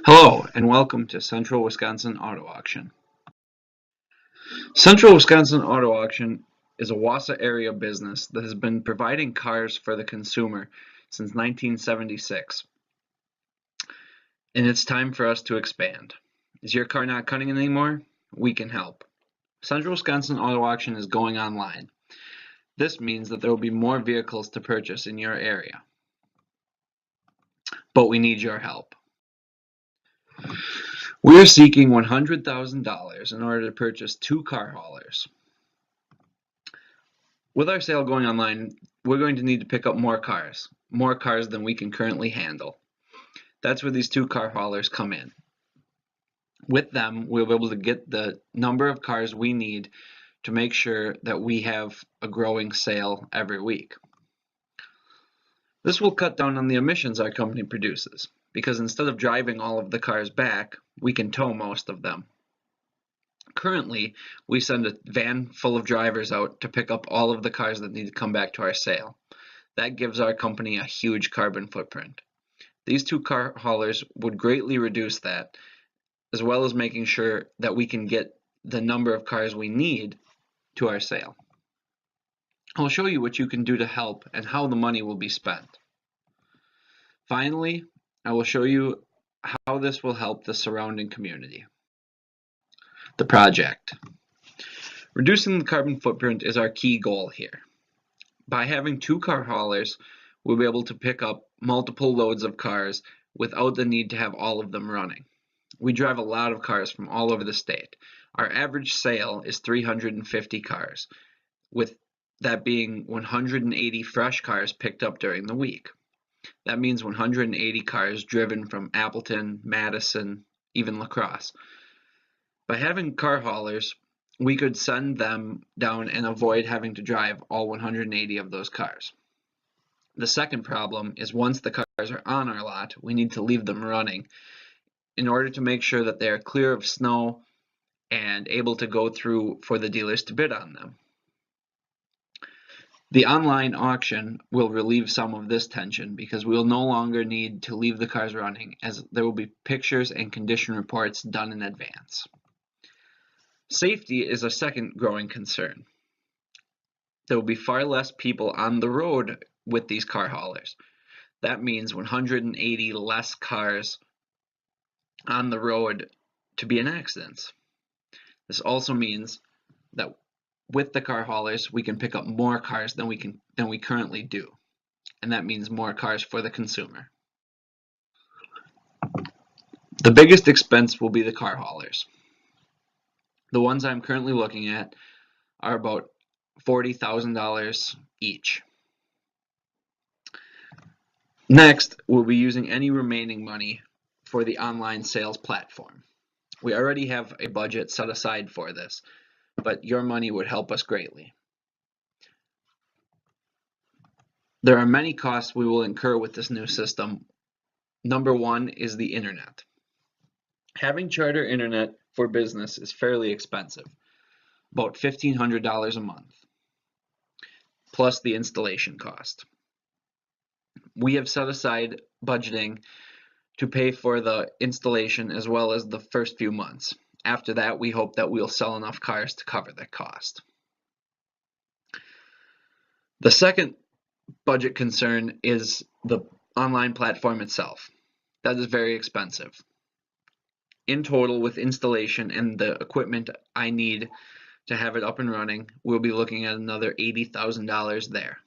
Hello and welcome to Central Wisconsin Auto Auction. Central Wisconsin Auto Auction is a Wausau area business that has been providing cars for the consumer since 1976. And it's time for us to expand. Is your car not cutting anymore? We can help. Central Wisconsin Auto Auction is going online. This means that there will be more vehicles to purchase in your area. But we need your help. We are seeking $100,000 in order to purchase 2 car haulers. With our sale going online, we're going to need to pick up more cars than we can currently handle. That's where these 2 car haulers come in. With them, we'll be able to get the number of cars we need to make sure that we have a growing sale every week. This will cut down on the emissions our company produces, because instead of driving all of the cars back, we can tow most of them. Currently, we send a van full of drivers out to pick up all of the cars that need to come back to our sale. That gives our company a huge carbon footprint. These 2 car haulers would greatly reduce that, as well as making sure that we can get the number of cars we need to our sale. I'll show you what you can do to help and how the money will be spent. Finally, I will show you how this will help the surrounding community. The project. Reducing the carbon footprint is our key goal here. By having 2 car haulers, we'll be able to pick up multiple loads of cars without the need to have all of them running. We drive a lot of cars from all over the state. Our average sale is 350 cars, with that being 180 fresh cars picked up during the week. That means 180 cars driven from Appleton, Madison, even La Crosse. By having car haulers, we could send them down and avoid having to drive all 180 of those cars. The second problem is once the cars are on our lot, we need to leave them running in order to make sure that they are clear of snow and able to go through for the dealers to bid on them. The online auction will relieve some of this tension because we will no longer need to leave the cars running, as there will be pictures and condition reports done in advance. Safety is a second growing concern. There will be far less people on the road with these car haulers. That means 180 less cars on the road to be in accidents. This also means that with the car haulers, we can pick up more cars than we currently do, and that means more cars for the consumer. The biggest expense will be the car haulers. The ones I'm currently looking at are about $40,000 each. Next, we'll be using any remaining money for the online sales platform. We already have a budget set aside for this, but your money would help us greatly. There are many costs we will incur with this new system. Number 1 is the internet. Having charter internet for business is fairly expensive, about $1,500 a month, plus the installation cost. We have set aside budgeting to pay for the installation as well as the first few months. After that, we hope that we'll sell enough cars to cover that cost. The second budget concern is the online platform itself. That is very expensive. In total, with installation and the equipment I need to have it up and running, we'll be looking at another $80,000 there.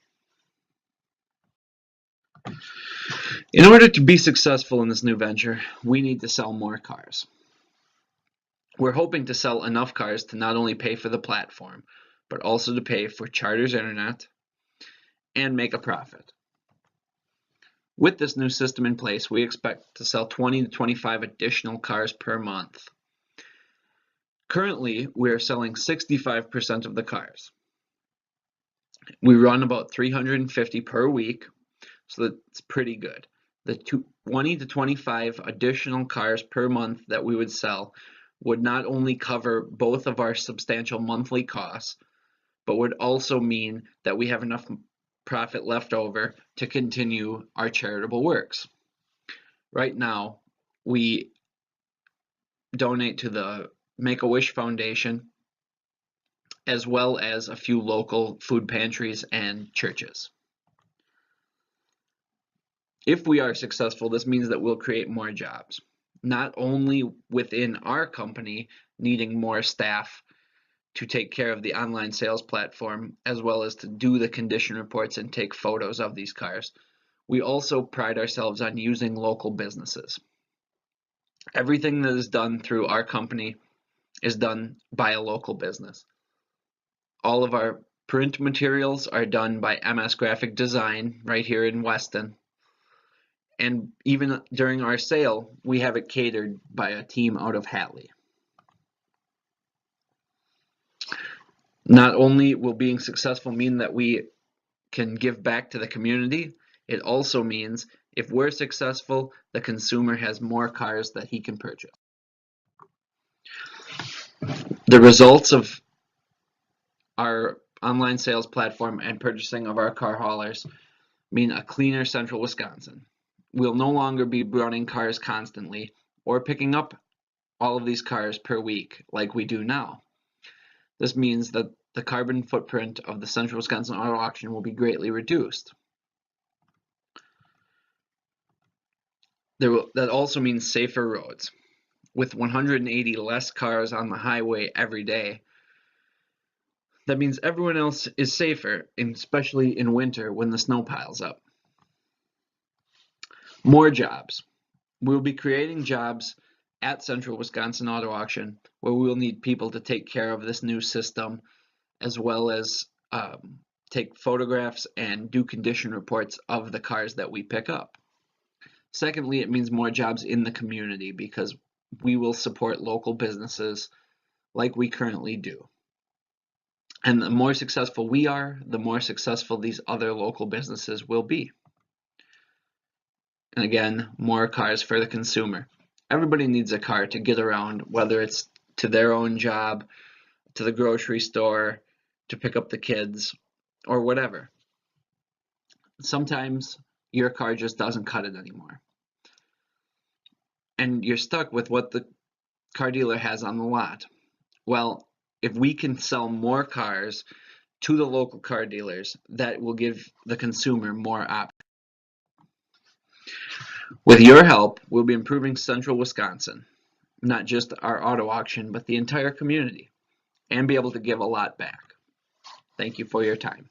In order to be successful in this new venture, we need to sell more cars. We're hoping to sell enough cars to not only pay for the platform, but also to pay for Charter's internet and make a profit. With this new system in place, we expect to sell 20 to 25 additional cars per month. Currently, we are selling 65% of the cars. We run about 350 per week, so that's pretty good. The 20 to 25 additional cars per month that we would sell would not only cover both of our substantial monthly costs, but would also mean that we have enough profit left over to continue our charitable works. Right now, We donate to the Make-A-Wish Foundation, as well as a few local food pantries and churches. If we are successful, this means that we'll create more jobs, not only within our company, needing more staff to take care of the online sales platform, as well as to do the condition reports and take photos of these cars. We also pride ourselves on using local businesses. Everything that is done through our company is done by a local business. All of our print materials are done by MS Graphic Design right here in Weston. And even during our sale, we have it catered by a team out of Hatley. Not only will being successful mean that we can give back to the community, it also means if we're successful, the consumer has more cars that he can purchase. The results of our online sales platform and purchasing of our car haulers mean a cleaner central Wisconsin. We'll no longer be running cars constantly or picking up all of these cars per week like we do now. This means that the carbon footprint of the Central Wisconsin Auto Auction will be greatly reduced. That also means safer roads. With 180 less cars on the highway every day, that means everyone else is safer, especially in winter when the snow piles up. More jobs. We'll be creating jobs at Central Wisconsin Auto Auction where we will need people to take care of this new system, as well as take photographs and do condition reports of the cars that we pick up. Secondly, it means more jobs in the community because we will support local businesses like we currently do. And the more successful we are, the more successful these other local businesses will be. And again, more cars for the consumer. Everybody needs a car to get around, whether it's to their own job, to the grocery store, to pick up the kids, or whatever. Sometimes your car just doesn't cut it anymore. And you're stuck with what the car dealer has on the lot. Well, if we can sell more cars to the local car dealers, that will give the consumer more options. With your help, we'll be improving Central Wisconsin, not just our auto auction, but the entire community, and be able to give a lot back. Thank you for your time.